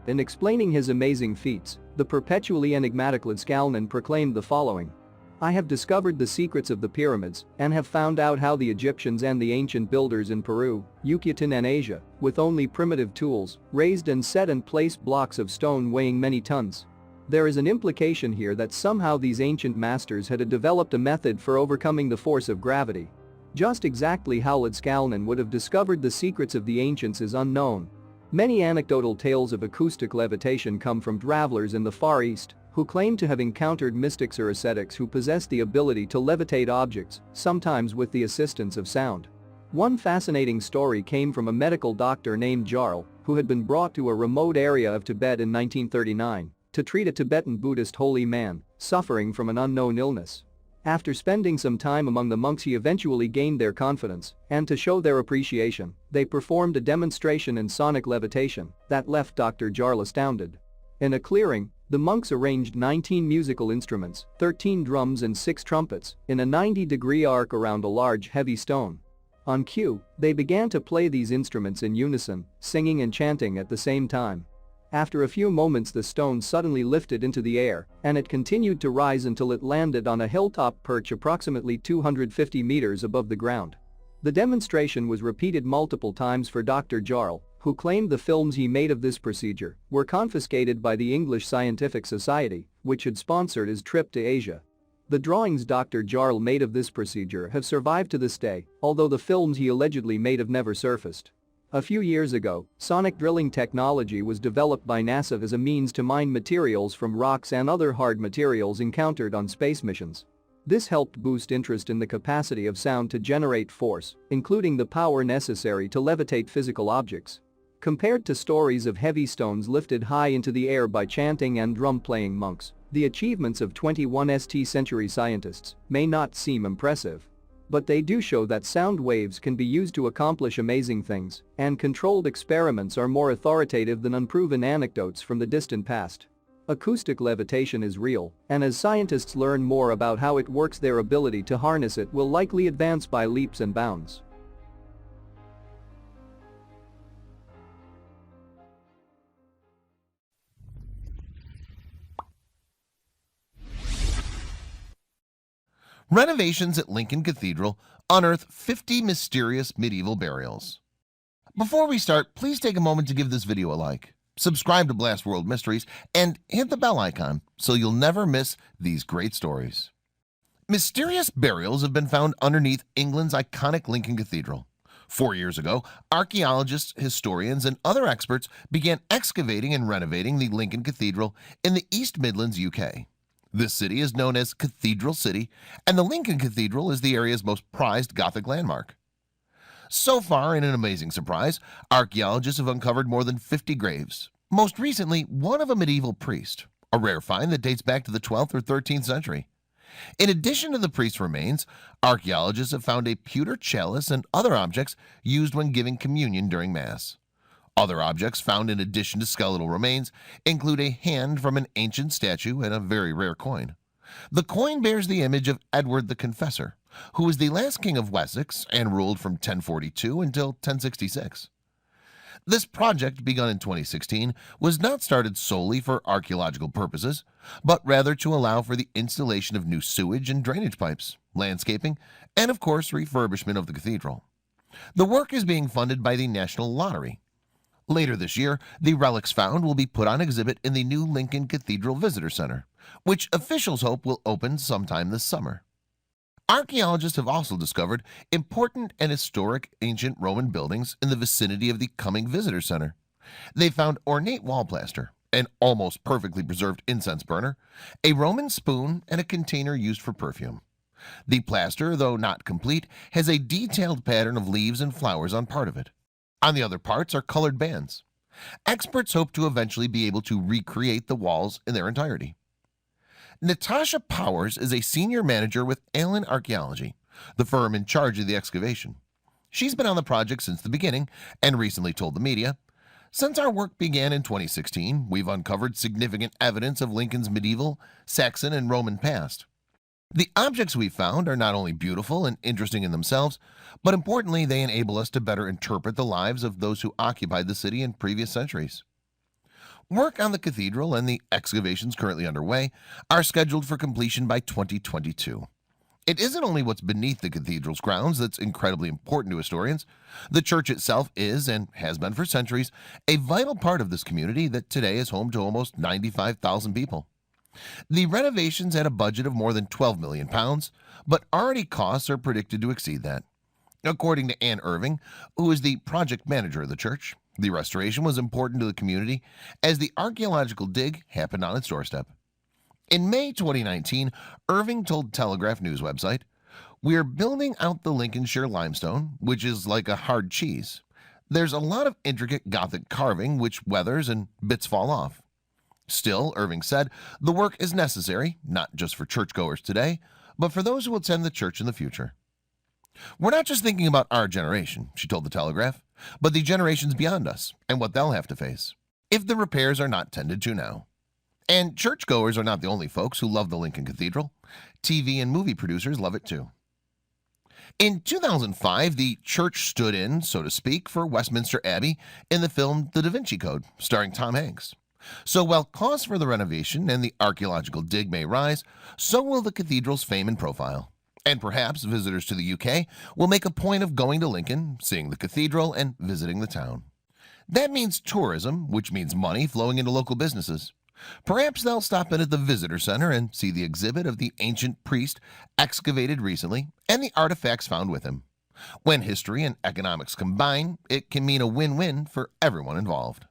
In explaining his amazing feats, the perpetually enigmatic Ladskalnin proclaimed the following: "I have discovered the secrets of the pyramids and have found out how the Egyptians and the ancient builders in Peru, Yucatan and Asia, with only primitive tools, raised and set and placed blocks of stone weighing many tons." There is an implication here that somehow these ancient masters had developed a method for overcoming the force of gravity. Just exactly how Ladskalnin would have discovered the secrets of the ancients is unknown. Many anecdotal tales of acoustic levitation come from travelers in the Far East who claim to have encountered mystics or ascetics who possess the ability to levitate objects, sometimes with the assistance of sound. One fascinating story came from a medical doctor named Jarl, who had been brought to a remote area of Tibet in 1939 to treat a Tibetan Buddhist holy man suffering from an unknown illness. After spending some time among the monks, he eventually gained their confidence, and to show their appreciation, they performed a demonstration in sonic levitation that left Dr. Jarl astounded. In a clearing, the monks arranged 19 musical instruments, 13 drums and 6 trumpets, in a 90-degree arc around a large heavy stone. On cue, they began to play these instruments in unison, singing and chanting at the same time. After a few moments, the stone suddenly lifted into the air, and it continued to rise until it landed on a hilltop perch approximately 250 meters above the ground. The demonstration was repeated multiple times for Dr. Jarl, who claimed the films he made of this procedure were confiscated by the English Scientific Society, which had sponsored his trip to Asia. The drawings Dr. Jarl made of this procedure have survived to this day, although the films he allegedly made have never surfaced. A few years ago, sonic drilling technology was developed by NASA as a means to mine materials from rocks and other hard materials encountered on space missions. This helped boost interest in the capacity of sound to generate force, including the power necessary to levitate physical objects. Compared to stories of heavy stones lifted high into the air by chanting and drum-playing monks, the achievements of 21st century scientists may not seem impressive. But they do show that sound waves can be used to accomplish amazing things, and controlled experiments are more authoritative than unproven anecdotes from the distant past. Acoustic levitation is real, and as scientists learn more about how it works, their ability to harness it will likely advance by leaps and bounds. Renovations at Lincoln Cathedral unearth 50 mysterious medieval burials. Before we start, please take a moment to give this video a like, subscribe to Blast World Mysteries, and hit the bell icon so you'll never miss these great stories. Mysterious burials have been found underneath England's iconic Lincoln Cathedral. 4 years ago, archaeologists, historians, and other experts began excavating and renovating the Lincoln Cathedral in the East Midlands, UK. This city is known as Cathedral City, and the Lincoln Cathedral is the area's most prized Gothic landmark. So far, in an amazing surprise, archaeologists have uncovered more than 50 graves. Most recently, one of a medieval priest, a rare find that dates back to the 12th or 13th century. In addition to the priest's remains, archaeologists have found a pewter chalice and other objects used when giving communion during Mass. Other objects found in addition to skeletal remains include a hand from an ancient statue and a very rare coin. The coin bears the image of Edward the Confessor, who was the last king of Wessex and ruled from 1042 until 1066. This project, begun in 2016, was not started solely for archaeological purposes, but rather to allow for the installation of new sewage and drainage pipes, landscaping, and of course refurbishment of the cathedral. The work is being funded by the National Lottery. Later this year, the relics found will be put on exhibit in the new Lincoln Cathedral Visitor Center, which officials hope will open sometime this summer. Archaeologists have also discovered important and historic ancient Roman buildings in the vicinity of the coming Visitor Center. They found ornate wall plaster, an almost perfectly preserved incense burner, a Roman spoon, and a container used for perfume. The plaster, though not complete, has a detailed pattern of leaves and flowers on part of it. On the other parts are colored bands. Experts hope to eventually be able to recreate the walls in their entirety. Natasha Powers is a senior manager with Allen Archaeology, the firm in charge of the excavation. She's been on the project since the beginning and recently told the media, "Since our work began in 2016, we've uncovered significant evidence of Lincoln's medieval, Saxon, and Roman past. The objects we found are not only beautiful and interesting in themselves, but importantly, they enable us to better interpret the lives of those who occupied the city in previous centuries." Work on the cathedral and the excavations currently underway are scheduled for completion by 2022. It isn't only what's beneath the cathedral's grounds that's incredibly important to historians. The church itself is, and has been for centuries, a vital part of this community that today is home to almost 95,000 people. The renovations had a budget of more than £12 million, but already costs are predicted to exceed that. According to Ann Irving, who is the project manager of the church, the restoration was important to the community as the archaeological dig happened on its doorstep. In May 2019, Irving told Telegraph News website, "We are building out the Lincolnshire limestone, which is like a hard cheese. There's a lot of intricate Gothic carving which weathers and bits fall off." Still, Irving said, the work is necessary, not just for churchgoers today, but for those who attend the church in the future. "We're not just thinking about our generation," she told the Telegraph, "but the generations beyond us and what they'll have to face if the repairs are not tended to now." And churchgoers are not the only folks who love the Lincoln Cathedral. TV and movie producers love it too. In 2005, the church stood in, so to speak, for Westminster Abbey in the film The Da Vinci Code, starring Tom Hanks. So while costs for the renovation and the archaeological dig may rise, so will the cathedral's fame and profile. And perhaps visitors to the UK will make a point of going to Lincoln, seeing the cathedral, and visiting the town. That means tourism, which means money flowing into local businesses. Perhaps they'll stop in at the visitor center and see the exhibit of the ancient priest excavated recently and the artifacts found with him. When history and economics combine, it can mean a win-win for everyone involved.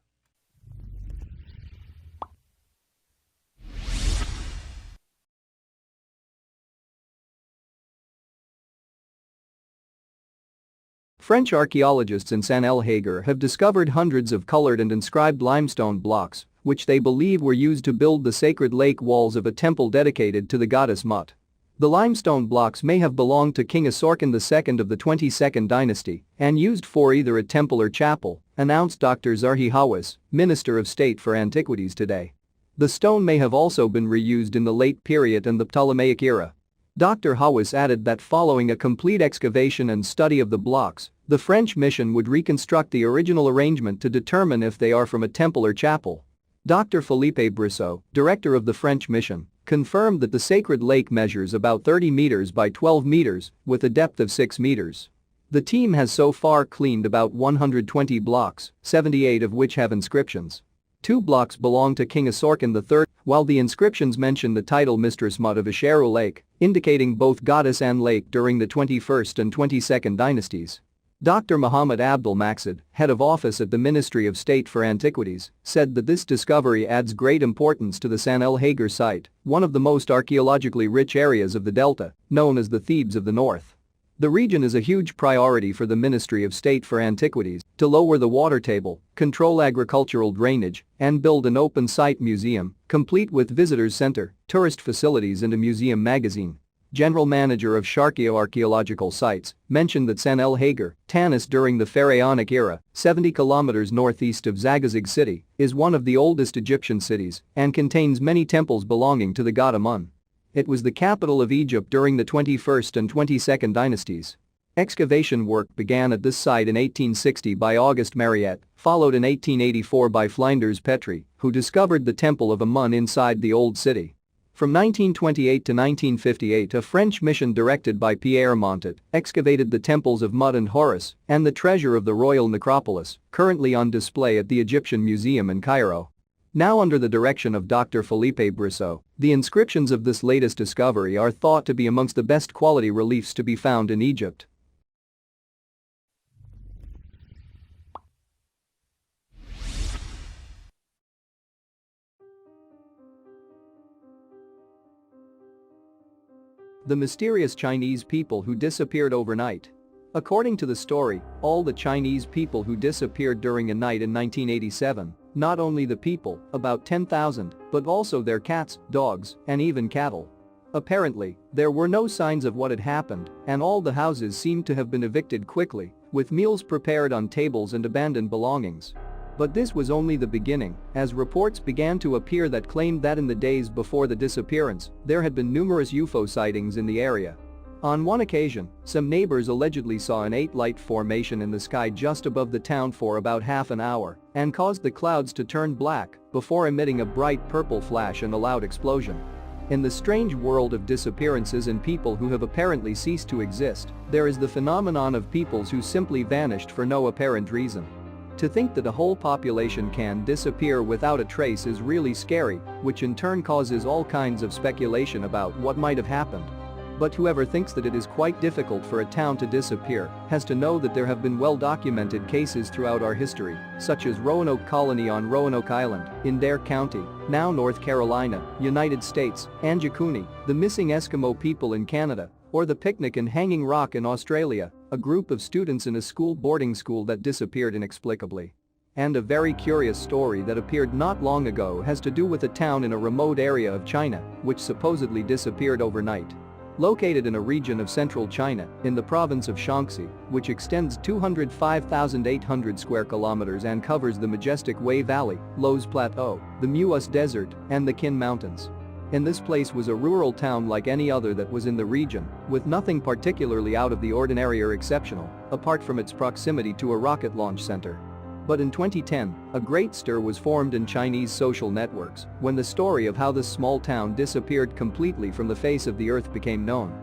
French archaeologists in Saint-El-Hagar have discovered hundreds of colored and inscribed limestone blocks, which they believe were used to build the sacred lake walls of a temple dedicated to the goddess Mut. The limestone blocks may have belonged to King Asorkan II of the 22nd dynasty and used for either a temple or chapel, announced Dr. Zarhi Hawass, Minister of State for Antiquities today. The stone may have also been reused in the late period and the Ptolemaic era. Dr. Hawass added that following a complete excavation and study of the blocks, the French mission would reconstruct the original arrangement to determine if they are from a temple or chapel. Dr. Philippe Brissot, director of the French mission, confirmed that the sacred lake measures about 30 meters by 12 meters, with a depth of 6 meters. The team has so far cleaned about 120 blocks, 78 of which have inscriptions. 2 blocks belong to King Asorkan III, while the inscriptions mention the title Mistress Mut of Asheru Lake, indicating both goddess and lake during the 21st and 22nd dynasties. Dr. Muhammad Abdul Maqsud, head of office at the Ministry of State for Antiquities, said that this discovery adds great importance to the Saint-El-Hagar site, one of the most archaeologically rich areas of the Delta, known as the Thebes of the North. The region is a huge priority for the Ministry of State for Antiquities to lower the water table, control agricultural drainage, and build an open-site museum, complete with visitors center, tourist facilities and a museum magazine. General Manager of Sharkio Archaeological Sites, mentioned that Saint-El-Hagar, Tanis during the Pharaonic era, 70 kilometers northeast of Zagazig city, is one of the oldest Egyptian cities and contains many temples belonging to the god Amun. It was the capital of Egypt during the 21st and 22nd dynasties. Excavation work began at this site in 1860 by Auguste Mariette, followed in 1884 by Flinders Petrie, who discovered the temple of Amun inside the old city. From 1928 to 1958, a French mission directed by Pierre Montet excavated the temples of Mut and Horus and the treasure of the royal necropolis, currently on display at the Egyptian Museum in Cairo. Now under the direction of Dr. Philippe Brissot, the inscriptions of this latest discovery are thought to be amongst the best quality reliefs to be found in Egypt. The mysterious Chinese people who disappeared overnight. According to the story, all the Chinese people who disappeared during a night in 1987, not only the people, about 10,000, but also their cats, dogs, and even cattle. Apparently, there were no signs of what had happened, and all the houses seemed to have been evicted quickly, with meals prepared on tables and abandoned belongings. But this was only the beginning, as reports began to appear that claimed that in the days before the disappearance, there had been numerous UFO sightings in the area. On one occasion, some neighbors allegedly saw an 8-light formation in the sky just above the town for about half an hour and caused the clouds to turn black before emitting a bright purple flash and a loud explosion. In the strange world of disappearances and people who have apparently ceased to exist, there is the phenomenon of peoples who simply vanished for no apparent reason. To think that a whole population can disappear without a trace is really scary, which in turn causes all kinds of speculation about what might have happened. But whoever thinks that it is quite difficult for a town to disappear has to know that there have been well-documented cases throughout our history, such as Roanoke Colony on Roanoke Island, in Dare County, now North Carolina, United States, and Yukuni, the missing Eskimo people in Canada, or the picnic in Hanging Rock in Australia, a group of students in a boarding school that disappeared inexplicably. And a very curious story that appeared not long ago has to do with a town in a remote area of China, which supposedly disappeared overnight. Located in a region of central China, in the province of Shaanxi, which extends 205,800 square kilometers and covers the majestic Wei Valley, Loess Plateau, the Muus Desert, and the Qin Mountains. And this place was a rural town like any other that was in the region, with nothing particularly out of the ordinary or exceptional, apart from its proximity to a rocket launch center. But in 2010, a great stir was formed in Chinese social networks when the story of how this small town disappeared completely from the face of the earth became known.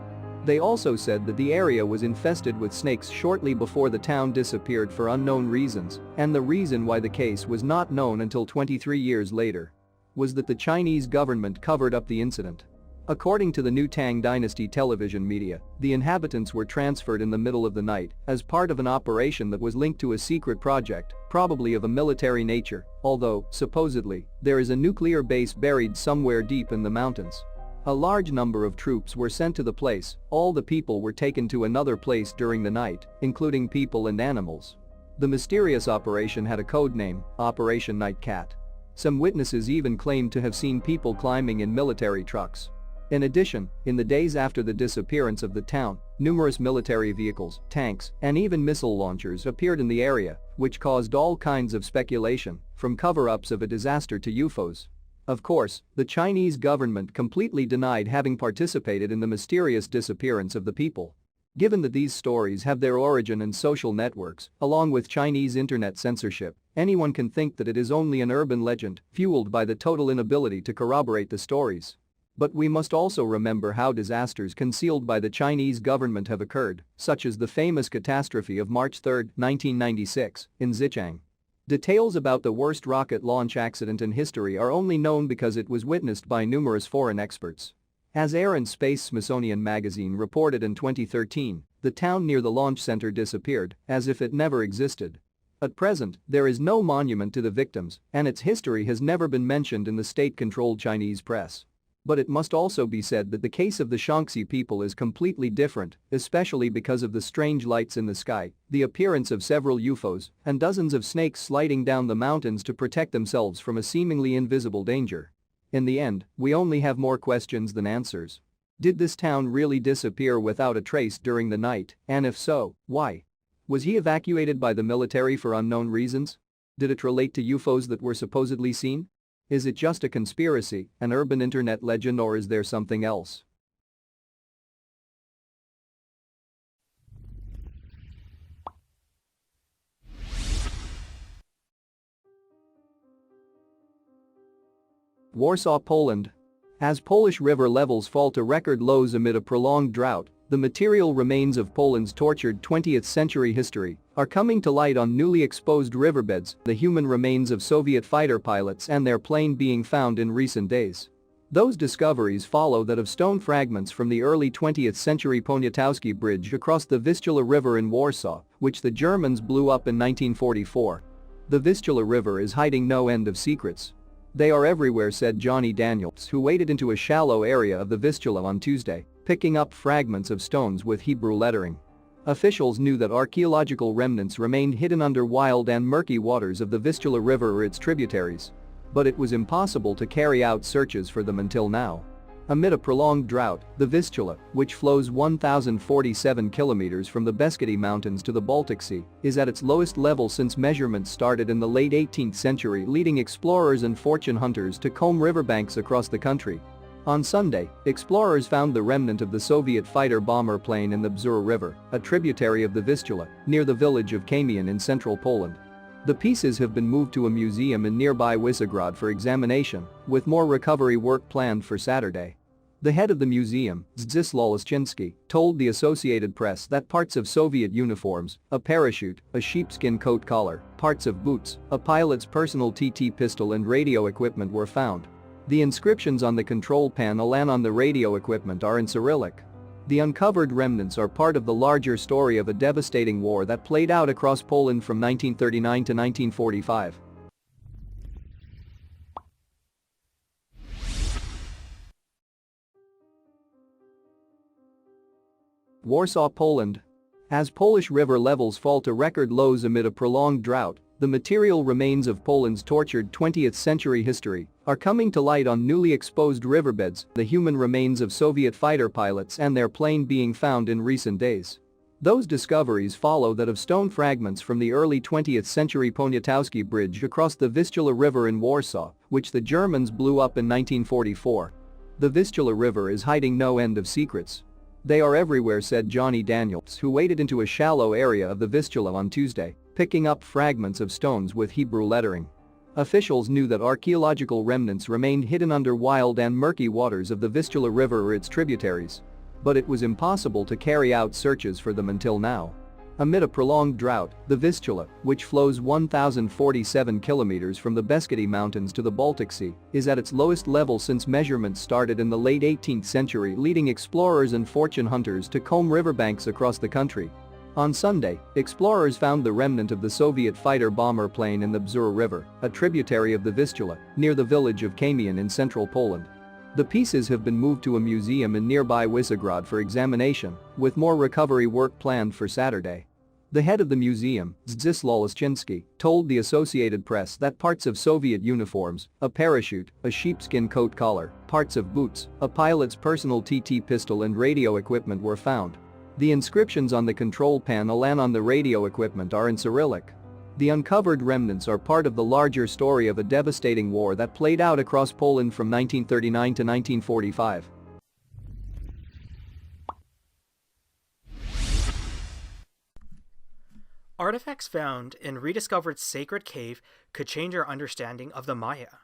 They also said that the area was infested with snakes shortly before the town disappeared for unknown reasons, and the reason why the case was not known until 23 years later was that the Chinese government covered up the incident. According to the new Tang Dynasty television media, the inhabitants were transferred in the middle of the night as part of an operation that was linked to a secret project, probably of a military nature, although, supposedly, there is a nuclear base buried somewhere deep in the mountains. A large number of troops were sent to the place, all the people were taken to another place during the night, including people and animals. The mysterious operation had a code name, Operation Night Cat. Some witnesses even claimed to have seen people climbing in military trucks. In addition, in the days after the disappearance of the town, numerous military vehicles, tanks, and even missile launchers appeared in the area, which caused all kinds of speculation, from cover-ups of a disaster to UFOs. Of course, the Chinese government completely denied having participated in the mysterious disappearance of the people. Given that these stories have their origin in social networks, along with Chinese internet censorship, anyone can think that it is only an urban legend, fueled by the total inability to corroborate the stories. But we must also remember how disasters concealed by the Chinese government have occurred, such as the famous catastrophe of March 3, 1996, in Zhejiang. Details about the worst rocket launch accident in history are only known because it was witnessed by numerous foreign experts. As Air and Space Smithsonian magazine reported in 2013, the town near the launch center disappeared, as if it never existed. At present, there is no monument to the victims, and its history has never been mentioned in the state-controlled Chinese press. But it must also be said that the case of the Shaanxi people is completely different, especially because of the strange lights in the sky, the appearance of several UFOs, and dozens of snakes sliding down the mountains to protect themselves from a seemingly invisible danger. In the end, we only have more questions than answers. Did this town really disappear without a trace during the night, and if so, why? Was he evacuated by the military for unknown reasons? Did it relate to UFOs that were supposedly seen? Is it just a conspiracy, an urban internet legend, or is there something else? Warsaw, Poland. As Polish river levels fall to record lows amid a prolonged drought, the material remains of Poland's tortured 20th century history are coming to light on newly exposed riverbeds, the human remains of Soviet fighter pilots and their plane being found in recent days. Those discoveries follow that of stone fragments from the early 20th century Poniatowski Bridge across the Vistula River in Warsaw, which the Germans blew up in 1944. The Vistula River is hiding no end of secrets. They are everywhere, said Johnny Daniels, who waded into a shallow area of the Vistula on Tuesday, picking up fragments of stones with Hebrew lettering. Officials knew that archaeological remnants remained hidden under wild and murky waters of the Vistula River or its tributaries. But it was impossible to carry out searches for them until now. Amid a prolonged drought, the Vistula, which flows 1,047 kilometers from the Beskidi Mountains to the Baltic Sea, is at its lowest level since measurements started in the late 18th century, leading explorers and fortune hunters to comb riverbanks across the country. On Sunday, explorers found the remnant of the Soviet fighter-bomber plane in the Bzura River, a tributary of the Vistula, near the village of Kamień in central Poland. The pieces have been moved to a museum in nearby Wyszegród for examination, with more recovery work planned for Saturday. The head of the museum, Zdzisław Leszczyński, told the Associated Press that parts of Soviet uniforms, a parachute, a sheepskin coat collar, parts of boots, a pilot's personal TT pistol and radio equipment were found. The inscriptions on the control panel and on the radio equipment are in Cyrillic. The uncovered remnants are part of the larger story of a devastating war that played out across Poland from 1939 to 1945. Warsaw, Poland. As Polish river levels fall to record lows amid a prolonged drought, the material remains of Poland's tortured 20th century history are coming to light on newly exposed riverbeds, the human remains of Soviet fighter pilots and their plane being found in recent days. Those discoveries follow that of stone fragments from the early 20th century Poniatowski Bridge across the Vistula River in Warsaw, which the Germans blew up in 1944. The Vistula River is hiding no end of secrets. "They are everywhere," said Johnny Daniels, who waded into a shallow area of the Vistula on Tuesday, picking up fragments of stones with Hebrew lettering. Officials knew that archaeological remnants remained hidden under wild and murky waters of the Vistula River or its tributaries. But it was impossible to carry out searches for them until now. Amid a prolonged drought, the Vistula, which flows 1,047 kilometers from the Beskidy Mountains to the Baltic Sea, is at its lowest level since measurements started in the late 18th century, leading explorers and fortune hunters to comb riverbanks across the country. On Sunday, explorers found the remnant of the Soviet fighter-bomber plane in the Bzura River, a tributary of the Vistula, near the village of Kamień in central Poland. The pieces have been moved to a museum in nearby Wyszegród for examination, with more recovery work planned for Saturday. The head of the museum, Zdzisław Leszczyński, told the Associated Press that parts of Soviet uniforms, a parachute, a sheepskin coat collar, parts of boots, a pilot's personal TT pistol and radio equipment were found. The inscriptions on the control panel and on the radio equipment are in Cyrillic. The uncovered remnants are part of the larger story of a devastating war that played out across Poland from 1939 to 1945. Artifacts found in rediscovered sacred cave could change our understanding of the Maya.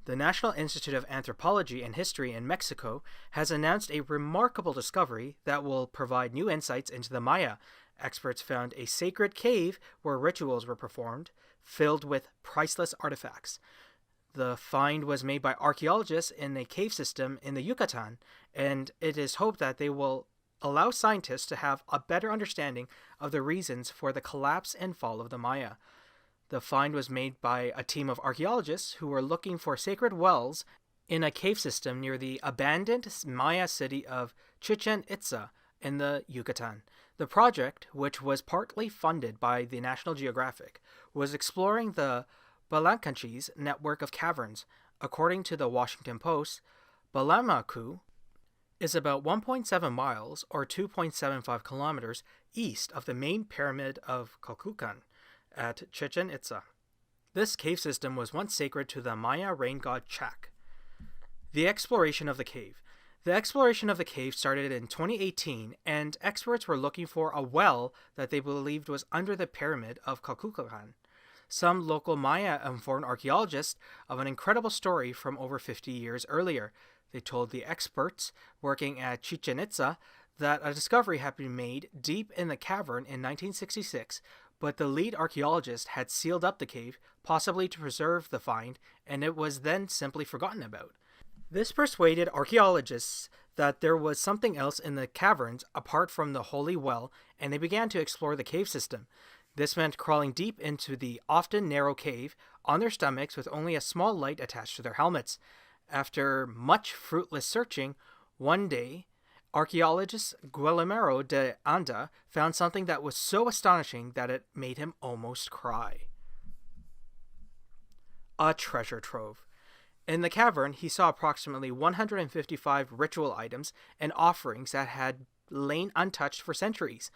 The National Institute of Anthropology and History in Mexico has announced a remarkable discovery that will provide new insights into the Maya. Experts found a sacred cave where rituals were performed, filled with priceless artifacts. The find was made by archaeologists in a cave system in the Yucatan, and it is hoped that they will allow scientists to have a better understanding of the reasons for the collapse and fall of the Maya. The find was made by a team of archaeologists who were looking for sacred wells in a cave system near the abandoned Maya city of Chichen Itza in the Yucatan. The project, which was partly funded by the National Geographic, was exploring the Balancanchis network of caverns. According to the Washington Post, Balamacu is about 1.7 miles or 2.75 kilometers east of the main pyramid of Kukulkan at Chichen Itza. This cave system was once sacred to the Maya rain god Chak. The exploration of the cave. The exploration of the cave started in 2018, and experts were looking for a well that they believed was under the pyramid of Kukulkan. Some local Maya informed archaeologists of an incredible story from over 50 years earlier. They told the experts working at Chichen Itza that a discovery had been made deep in the cavern in 1966, but the lead archaeologist had sealed up the cave, possibly to preserve the find, and it was then simply forgotten about. This persuaded archaeologists that there was something else in the caverns apart from the holy well, and they began to explore the cave system. This meant crawling deep into the often narrow cave on their stomachs with only a small light attached to their helmets. After much fruitless searching, one day, archaeologist Guillermo de Anda found something that was so astonishing that it made him almost cry. A treasure trove. In the cavern, he saw approximately 155 ritual items and offerings that had lain untouched for centuries.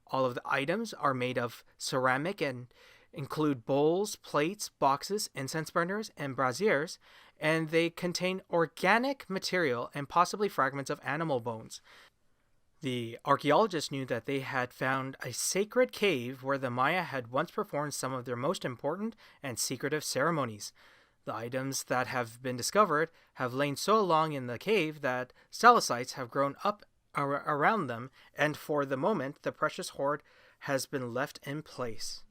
All of the items are made of ceramic and include bowls, plates, boxes, incense burners, and braziers, and they contain organic material and possibly fragments of animal bones. The archaeologists knew that they had found a sacred cave where the Maya had once performed some of their most important and secretive ceremonies. The items that have been discovered have lain so long in the cave that stalactites have grown up around them, and for the moment, the precious hoard has been left in place.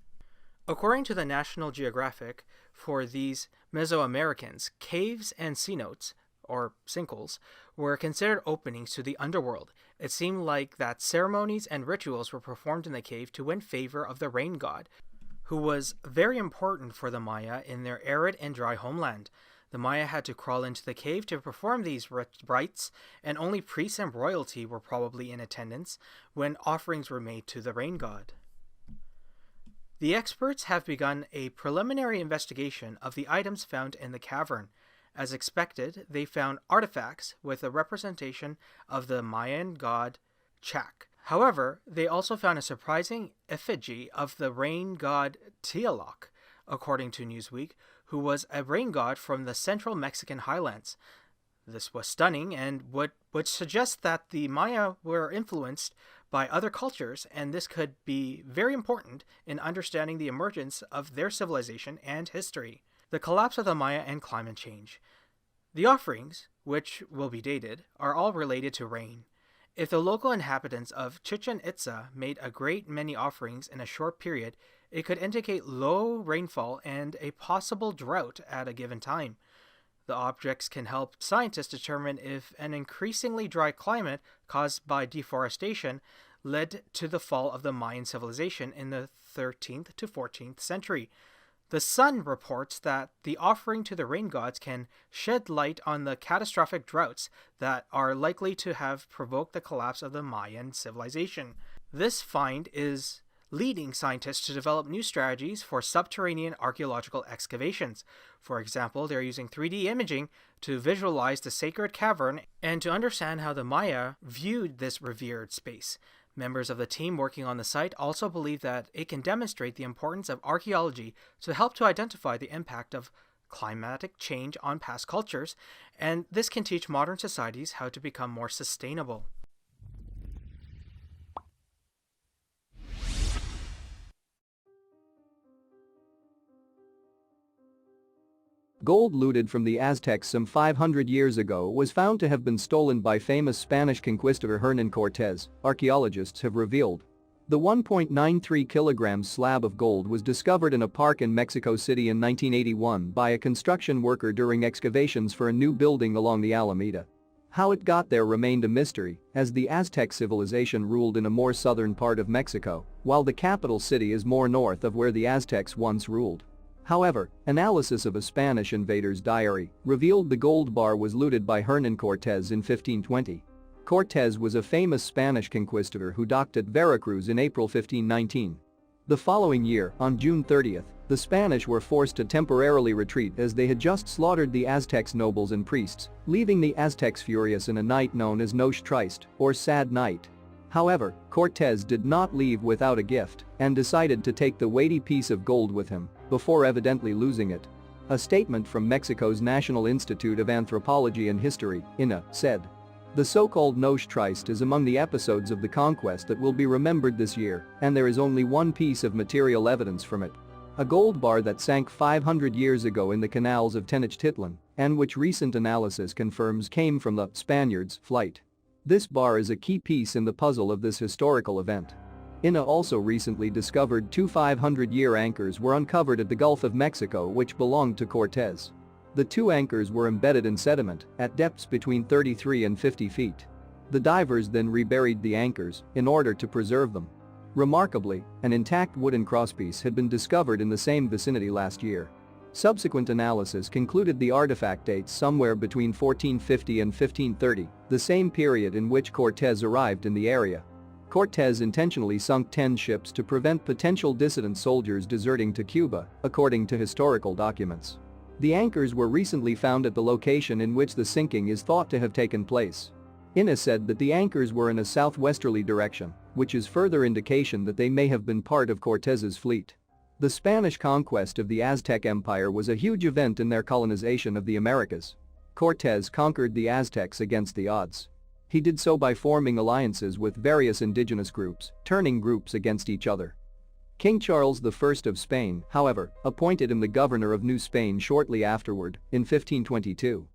According to the National Geographic, for these Mesoamericans, caves and cenotes, or sinkholes, were considered openings to the underworld. It seemed like that ceremonies and rituals were performed in the cave to win favor of the rain god, who was very important for the Maya in their arid and dry homeland. The Maya had to crawl into the cave to perform these rites, and only priests and royalty were probably in attendance when offerings were made to the rain god. The experts have begun a preliminary investigation of the items found in the cavern. As expected, they found artifacts with a representation of the Mayan god Chak. However, they also found a surprising effigy of the rain god Tlaloc, according to Newsweek, who was a rain god from the central Mexican highlands. This was stunning and would suggest that the Maya were influenced by other cultures, and this could be very important in understanding the emergence of their civilization and history. The collapse of the Maya and climate change. The offerings, which will be dated, are all related to rain. If the local inhabitants of Chichen Itza made a great many offerings in a short period, it could indicate low rainfall and a possible drought at a given time. The objects can help scientists determine if an increasingly dry climate caused by deforestation led to the fall of the Mayan civilization in the 13th to 14th century. The Sun reports that the offering to the rain gods can shed light on the catastrophic droughts that are likely to have provoked the collapse of the Mayan civilization. This find is leading scientists to develop new strategies for subterranean archaeological excavations. For example, they're using 3D imaging to visualize the sacred cavern and to understand how the Maya viewed this revered space. Members of the team working on the site also believe that it can demonstrate the importance of archaeology to help to identify the impact of climatic change on past cultures, and this can teach modern societies how to become more sustainable. Gold looted from the Aztecs some 500 years ago was found to have been stolen by famous Spanish conquistador Hernán Cortés, archaeologists have revealed. The 1.93 kilograms slab of gold was discovered in a park in Mexico City in 1981 by a construction worker during excavations for a new building along the Alameda. How it got there remained a mystery, as the Aztec civilization ruled in a more southern part of Mexico, while the capital city is more north of where the Aztecs once ruled. However, analysis of a Spanish invader's diary revealed the gold bar was looted by Hernán Cortés in 1520. Cortés was a famous Spanish conquistador who docked at Veracruz in April 1519. The following year, on June 30th, the Spanish were forced to temporarily retreat as they had just slaughtered the Aztecs' nobles and priests, leaving the Aztecs furious in a night known as Noche Triste, or Sad Night. However, Cortés did not leave without a gift and decided to take the weighty piece of gold with him, before evidently losing it. A statement from Mexico's National Institute of Anthropology and History, INAH, said, "The so-called Noche Triste is among the episodes of the conquest that will be remembered this year, and there is only one piece of material evidence from it. A gold bar that sank 500 years ago in the canals of Tenochtitlan, and which recent analysis confirms came from the Spaniards' flight. This bar is a key piece in the puzzle of this historical event." INAH also recently discovered two 500-year anchors were uncovered at the Gulf of Mexico which belonged to Cortés. The two anchors were embedded in sediment at depths between 33 and 50 feet. The divers then reburied the anchors in order to preserve them. Remarkably, an intact wooden crosspiece had been discovered in the same vicinity last year. Subsequent analysis concluded the artifact dates somewhere between 1450 and 1530, the same period in which Cortés arrived in the area. Cortés intentionally sunk 10 ships to prevent potential dissident soldiers deserting to Cuba, according to historical documents. The anchors were recently found at the location in which the sinking is thought to have taken place. INAH said that the anchors were in a southwesterly direction, which is further indication that they may have been part of Cortés's fleet. The Spanish conquest of the Aztec Empire was a huge event in their colonization of the Americas. Cortés conquered the Aztecs against the odds. He did so by forming alliances with various indigenous groups, turning groups against each other. King Charles I of Spain, however, appointed him the governor of New Spain shortly afterward, in 1522.